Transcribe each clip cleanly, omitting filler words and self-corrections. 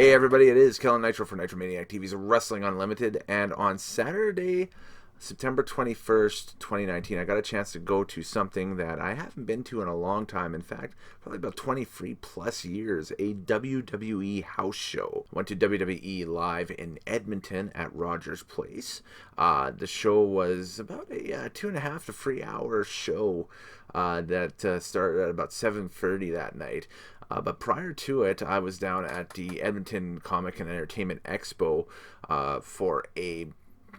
Hey everybody, it is Kellen Nitro for Nitromaniac TV's Wrestling Unlimited, and on Saturday, September 21st, 2019, I got a chance to go to something that I haven't been to in a long time. In fact, probably about 23 plus years, a WWE house show. Went to WWE Live in Edmonton at Rogers Place. The show was about a 2.5 to 3 hour show that started at about 7:30 that night. But prior to it, I was down at the Edmonton Comic and Entertainment Expo for a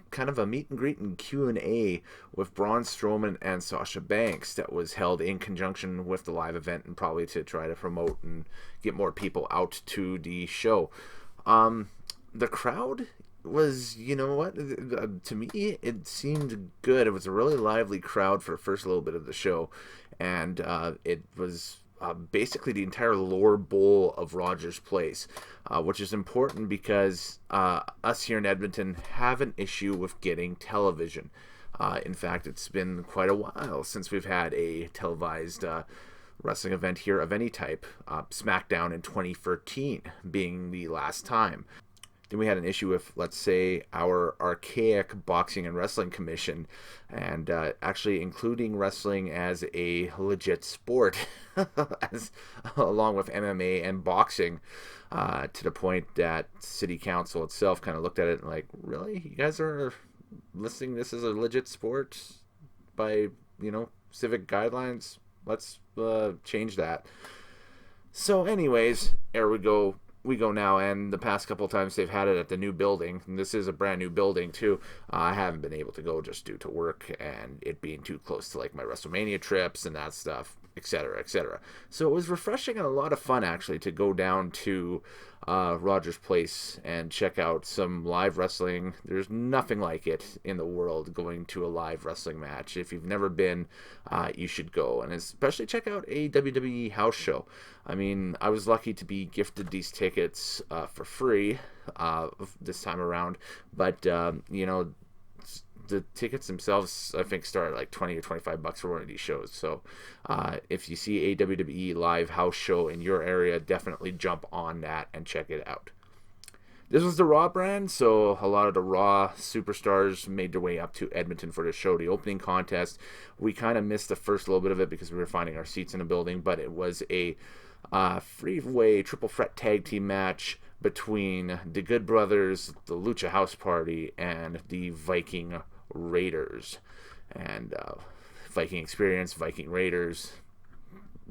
kind of a meet and greet and Q&A with Braun Strowman and Sasha Banks that was held in conjunction with the live event, and probably to try to promote and get more people out to the show. The crowd was, you know what, to me it seemed good. It was a really lively crowd for the first little bit of the show, and it was basically the entire lower bowl of Rogers Place, which is important because us here in Edmonton have an issue with getting television. In fact, it's been quite a while since we've had a televised wrestling event here of any type. SmackDown in 2013 being the last time. Then we had an issue with, let's say, our archaic boxing and wrestling commission, and actually including wrestling as a legit sport, along with MMA and boxing, to the point that city council itself kind of looked at it and like, really? You guys are listing this as a legit sport by, civic guidelines? Let's change that. So anyways, here we go now, and the past couple of times they've had it at the new building, and this is a brand new building too. I haven't been able to go just due to work and it being too close to like my WrestleMania trips and that stuff, etc., etc. So it was refreshing and a lot of fun actually to go down to Rogers Place and check out some live wrestling. There's nothing like it in the world, going to a live wrestling match. If you've never been, you should go, and especially check out a WWE house show. I mean, I was lucky to be gifted these tickets for free this time around, but the tickets themselves, I think, start at like $20 or $25 for one of these shows. So if you see a WWE live house show in your area, definitely jump on that and check it out. This was the Raw brand, so a lot of the Raw superstars made their way up to Edmonton for the show. The opening contest, we kind of missed the first little bit of it because we were finding our seats in the building, but it was a freeway triple threat tag team match between the Good Brothers, the Lucha House Party, and the Viking Raiders. And Viking Experience, Viking Raiders,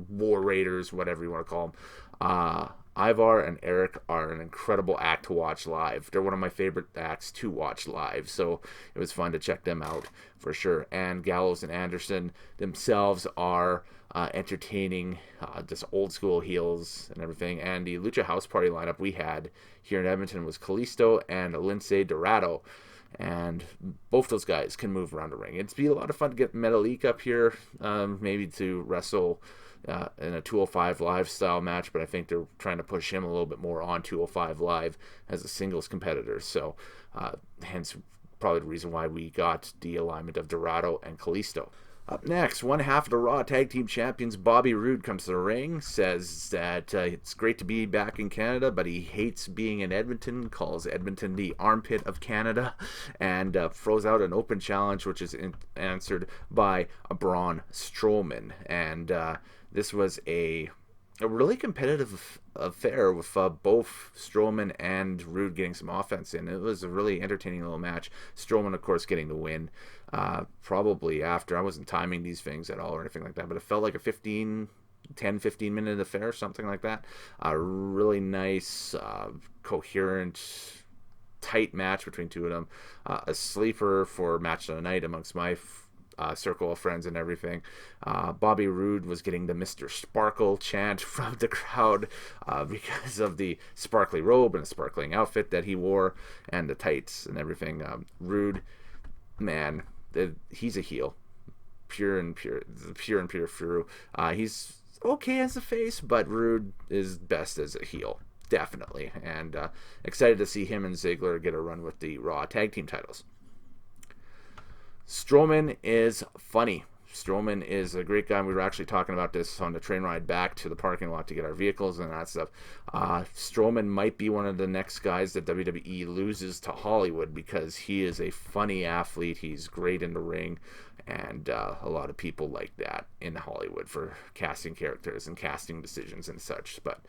War Raiders, whatever you want to call them. Ivar and Eric are an incredible act to watch live. They're one of my favorite acts to watch live, so it was fun to check them out for sure. And Gallows and Anderson themselves are entertaining, just old school heels and everything. And the Lucha House Party lineup we had here in Edmonton was Kalisto and Lince Dorado, and both those guys can move around the ring. It'd be a lot of fun to get Metalik up here, maybe to wrestle in a 205 Live style match, but I think they're trying to push him a little bit more on 205 Live as a singles competitor, so hence probably the reason why we got the alignment of Dorado and Kalisto. Up next, one half of the Raw Tag Team Champions, Bobby Roode, comes to the ring, says that it's great to be back in Canada, but he hates being in Edmonton, calls Edmonton the armpit of Canada, and throws out an open challenge, which is answered by Braun Strowman. And this was a really competitive affair with both Strowman and Roode getting some offense in. It was a really entertaining little match. Strowman, of course, getting the win. Probably after, I wasn't timing these things at all or anything like that, but it felt like a 15 minute affair, something like that. A really nice, coherent, tight match between two of them. A sleeper for match of the night amongst my circle of friends and everything. Bobby Roode was getting the Mr. Sparkle chant from the crowd because of the sparkly robe and the sparkling outfit that he wore and the tights and everything. Roode, man, he's a heel, pure and pure through. He's okay as a face, but Roode is best as a heel, definitely. And excited to see him and Ziggler get a run with the Raw Tag Team titles. Strowman is funny. Strowman is a great guy. We were actually talking about this on the train ride back to the parking lot to get our vehicles and that stuff. Strowman might be one of the next guys that WWE loses to Hollywood because he is a funny athlete. He's great in the ring, and a lot of people like that in Hollywood for casting characters and casting decisions and such. But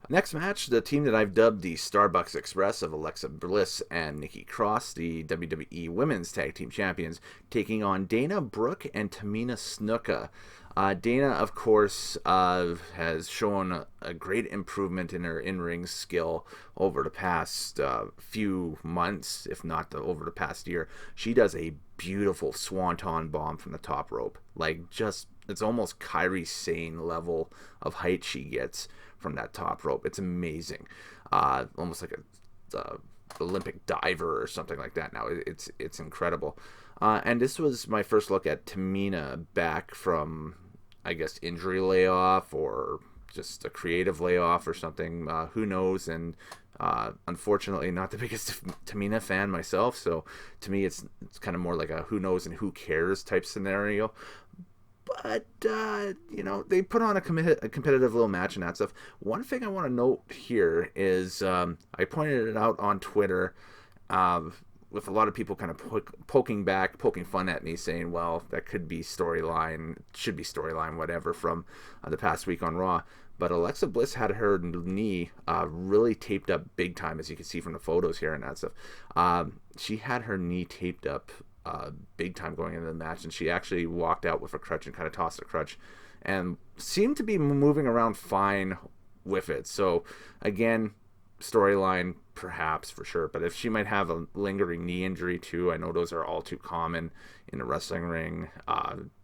next match, the team that I've dubbed the Starbucks Express of Alexa Bliss and Nikki Cross, the WWE Women's Tag Team Champions, taking on Dana Brooke and Tamina Snuka. Dana, of course, has shown a great improvement in her in-ring skill over the past few months, if not over the past year. She does a beautiful swanton bomb from the top rope. It's almost Kairi Sane level of height she gets from that top rope. It's amazing. Almost like a Olympic diver or something like that now. It's incredible. And this was my first look at Tamina back from, I guess, injury layoff or just a creative layoff or something. Who knows? And unfortunately, not the biggest Tamina fan myself. So to me, it's kind of more like a who knows and who cares type scenario. But, they put on a competitive little match and that stuff. One thing I want to note here is I pointed it out on Twitter with a lot of people kind of poking fun at me, saying, well, that could be storyline, should be storyline, whatever, from the past week on Raw. But Alexa Bliss had her knee really taped up big time, as you can see from the photos here and that stuff. She had her knee taped up big time going into the match, and she actually walked out with a crutch and kind of tossed a crutch and seemed to be moving around fine with it. So again, storyline perhaps for sure, but if she might have a lingering knee injury too, I know those are all too common in the wrestling ring,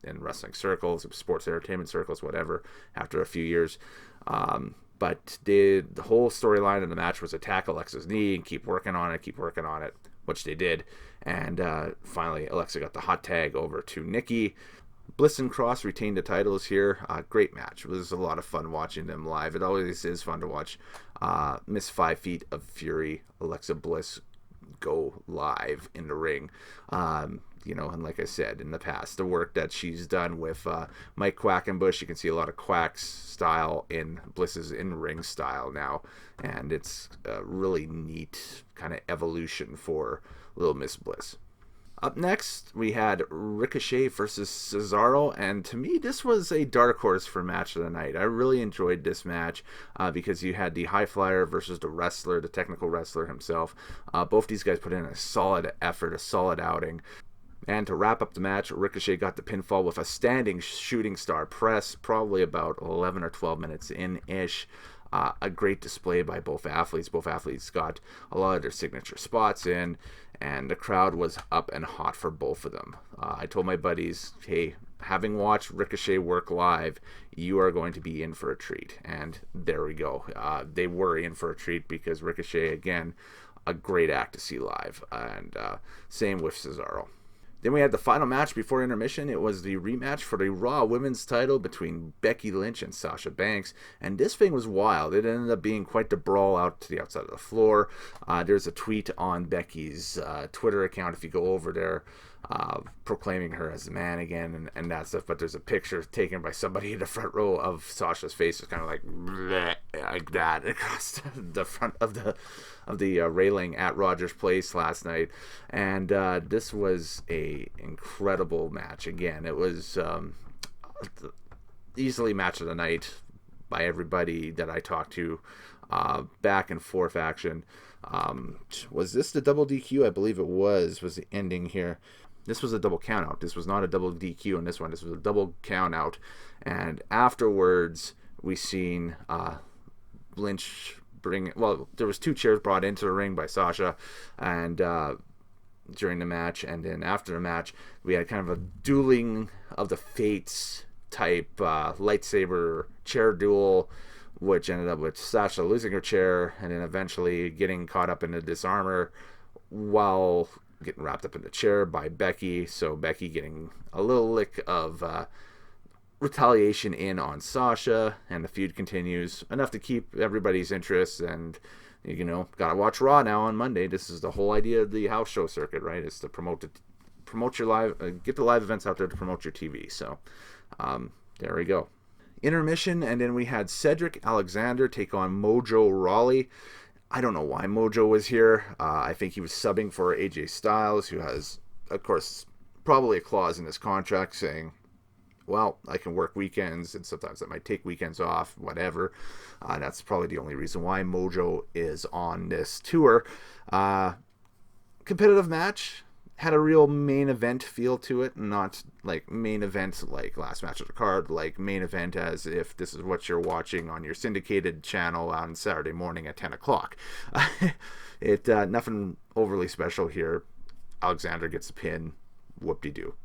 in wrestling circles, sports entertainment circles, whatever, after a few years. But the whole storyline of the match was attack Alexa's knee and keep working on it, which they did. And finally, Alexa got the hot tag over to Nikki. Bliss and Cross retained the titles here. Great match. It was a lot of fun watching them live. It always is fun to watch Miss 5 Feet of Fury, Alexa Bliss, go live in the ring. And like I said in the past, the work that she's done with Mike Quackenbush, you can see a lot of Quack's style in Bliss's in-ring style now, and it's a really neat kind of evolution for Little Miss Bliss. Up next, we had Ricochet versus Cesaro, and to me, this was a dark horse for match of the night. I really enjoyed this match because you had the high flyer versus the wrestler, the technical wrestler himself. Both these guys put in a solid effort, a solid outing. And to wrap up the match, Ricochet got the pinfall with a standing shooting star press, probably about 11 or 12 minutes in-ish. A great display by both athletes. Both athletes got a lot of their signature spots in, and the crowd was up and hot for both of them. I told my buddies, hey, having watched Ricochet work live, you are going to be in for a treat. And there we go. They were in for a treat because Ricochet, again, a great act to see live. And same with Cesaro. Then we had the final match before intermission. It was the rematch for the Raw Women's title between Becky Lynch and Sasha Banks. And this thing was wild. It ended up being quite the brawl out to the outside of the floor. There's a tweet on Becky's Twitter account, if you go over there, proclaiming her as the man again and that stuff. But there's a picture taken by somebody in the front row of Sasha's face. It's kind of like, bleh, like that across the front of the railing at Rogers Place last night. And this was a incredible match. Again, it was easily match of the night by everybody that I talked to. Back and forth action. Was this the double DQ? I believe it was the ending here. This was a double count out. This was not a double DQ on this one. This was a double count out. And afterwards, we seen Lynch there was 2 chairs brought into the ring by Sasha, and during the match, and then after the match, we had kind of a dueling of the fates type lightsaber chair duel, which ended up with Sasha losing her chair and then eventually getting caught up in the disarmor while getting wrapped up in the chair by Becky. So Becky getting a little lick of retaliation in on Sasha, and the feud continues enough to keep everybody's interest. And gotta watch Raw now on Monday. This is the whole idea of the house show circuit, right? It's to promote promote your live, get the live events out there to promote your TV. So there we go. Intermission, and then we had Cedric Alexander take on Mojo Rawley. I don't know why Mojo was here. I think he was subbing for AJ Styles, who has, of course, probably a clause in his contract saying, well, I can work weekends, and sometimes I might take weekends off, whatever. That's probably the only reason why Mojo is on this tour. Competitive match. Had a real main event feel to it, not like main event like last match of the card, like main event as if this is what you're watching on your syndicated channel on Saturday morning at 10 o'clock. Nothing overly special here. Alexander gets a pin. Whoop-de-doo.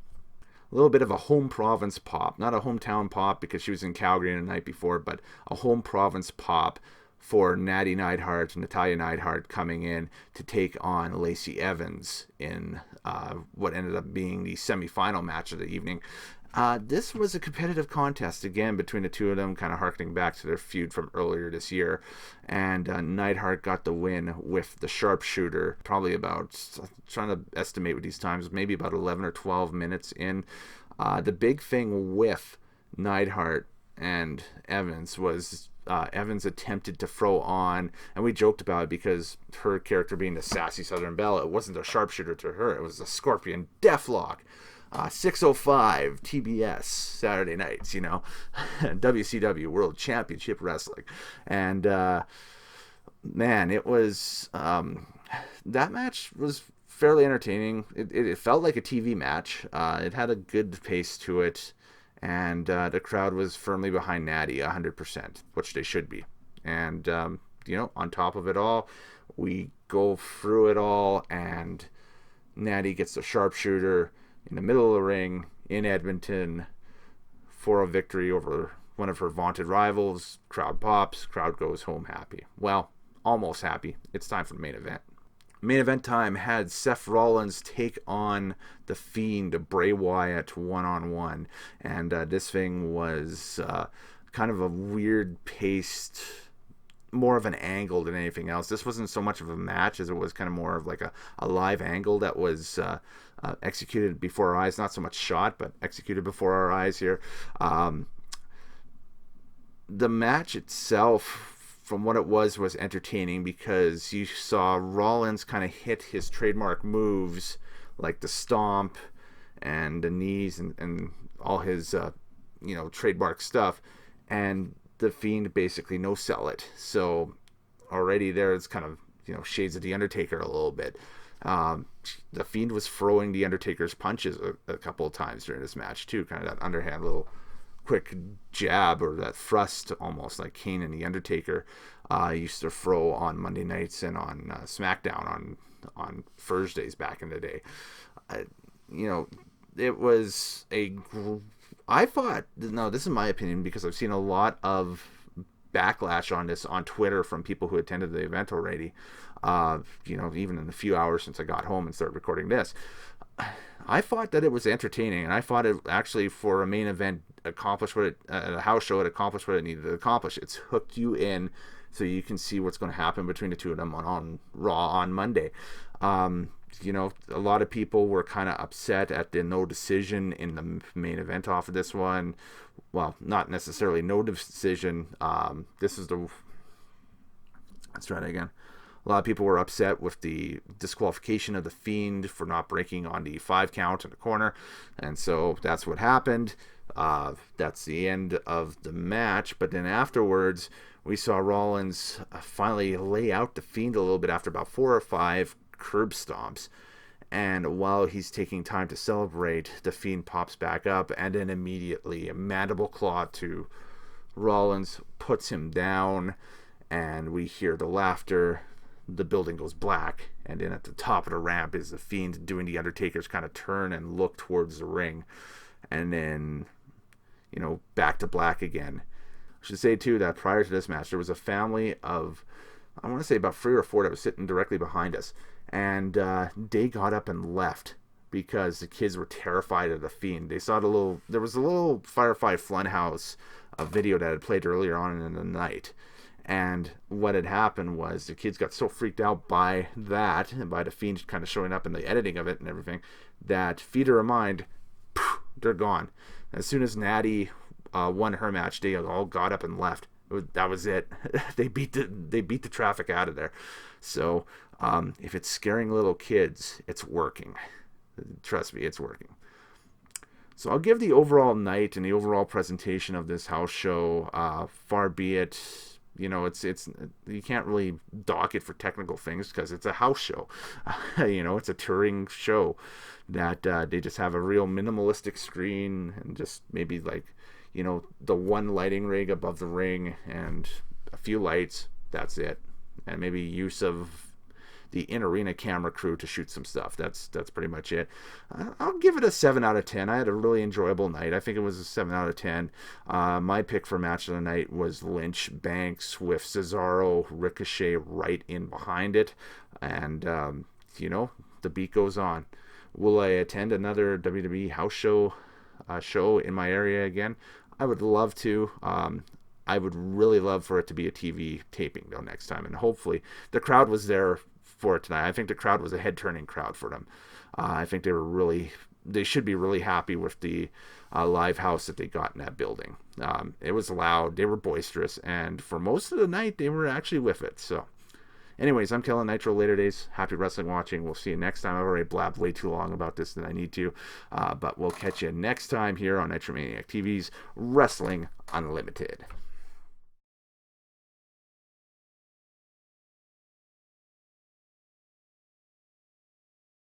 A little bit of a home province pop. Not a hometown pop because she was in Calgary the night before, but a home province pop for Natalia Neidhart coming in to take on Lacey Evans in what ended up being the semifinal match of the evening. This was a competitive contest, again, between the two of them, kind of harkening back to their feud from earlier this year. And Neidhart got the win with the sharpshooter, probably about, trying to estimate with these times, maybe about 11 or 12 minutes in. The big thing with Neidhart and Evans was Evans attempted to throw on, and we joked about it because her character being the sassy Southern Belle, it wasn't a sharpshooter to her, it was a Scorpion Deathlock. 6:05 TBS Saturday nights, WCW World Championship Wrestling. And man, it was that match was fairly entertaining. It felt like a TV match. It had a good pace to it. And the crowd was firmly behind Natty 100%, which they should be. And, on top of it all, we go through it all, and Natty gets the sharpshooter in the middle of the ring in Edmonton for a victory over one of her vaunted rivals. Crowd pops, crowd goes home happy. Well, almost happy. It's time for the main event. Main event time had Seth Rollins take on the Fiend, Bray Wyatt, one-on-one. And this thing was kind of a weird paced, more of an angle than anything else. This wasn't so much of a match as it was kind of more of like a live angle that was executed before our eyes. Not so much shot, but executed before our eyes here. The match itself, from what it was entertaining because you saw Rollins kind of hit his trademark moves like the stomp and the knees and all his trademark stuff, and the Fiend basically no sell it. So already there it's kind of shades of the Undertaker a little bit. The Fiend was throwing the Undertaker's punches a couple of times during this match too, kind of that underhand little quick jab or that thrust, almost like Kane and the Undertaker used to throw on Monday nights and on SmackDown on Thursdays back in the day. It was I thought, no, this is my opinion because I've seen a lot of backlash on this on Twitter from people who attended the event already. Even in the few hours since I got home and started recording this. I thought that it was entertaining, and I thought it actually, for a main event, accomplished what a house show, it accomplished what it needed to accomplish. It's hooked you in so you can see what's going to happen between the two of them on Raw on Monday. A lot of people were kind of upset at the no decision in the main event off of this one. Well, not necessarily no decision. Let's try it again. A lot of people were upset with the disqualification of the Fiend for not breaking on the 5 count in the corner. And so that's what happened. That's the end of the match. But then afterwards, we saw Rollins finally lay out the Fiend a little bit after about 4 or 5 curb stomps. And while he's taking time to celebrate, the Fiend pops back up. And then immediately a mandible claw to Rollins puts him down. And we hear the laughter. The building goes black, and then at the top of the ramp is the Fiend doing the Undertaker's kind of turn and look towards the ring, and then back to black again. I should say too that prior to this match there was a family of, I want to say about 3 or 4 that was sitting directly behind us, and they got up and left because the kids were terrified of the Fiend. They saw there was a little Firefly Funhouse video that had played earlier on in the night. And what had happened was the kids got so freaked out by that, and by the Fiend kind of showing up in the editing of it and everything, that theater of mind, they're gone. As soon as Natty won her match, they all got up and left. That was it. They beat the traffic out of there. So if it's scaring little kids, it's working. Trust me, it's working. So I'll give the overall night and the overall presentation of this house show, far be it, it's you can't really dock it for technical things because it's a house show. It's a touring show that they just have a real minimalistic screen and just maybe the one lighting rig above the ring and a few lights. That's it. And maybe use of the in-arena camera crew to shoot some stuff. That's pretty much it. I'll give it a 7 out of 10. I had a really enjoyable night. I think it was a 7 out of 10. My pick for match of the night was Lynch Banks with Cesaro, Ricochet right in behind it. And, the beat goes on. Will I attend another WWE house show in my area again? I would love to. I would really love for it to be a TV taping though next time, and hopefully the crowd was there for it tonight. I think the crowd was a head-turning crowd for them. I think they should be really happy with the live house that they got in that building. It was loud, they were boisterous, and for most of the night they were actually with it. So anyways, I'm Kellen Nitro Later Days. Happy wrestling watching. We'll see you next time. I've already blabbed way too long about this than I need to. But we'll catch you next time here on Nitromaniac TV's Wrestling Unlimited.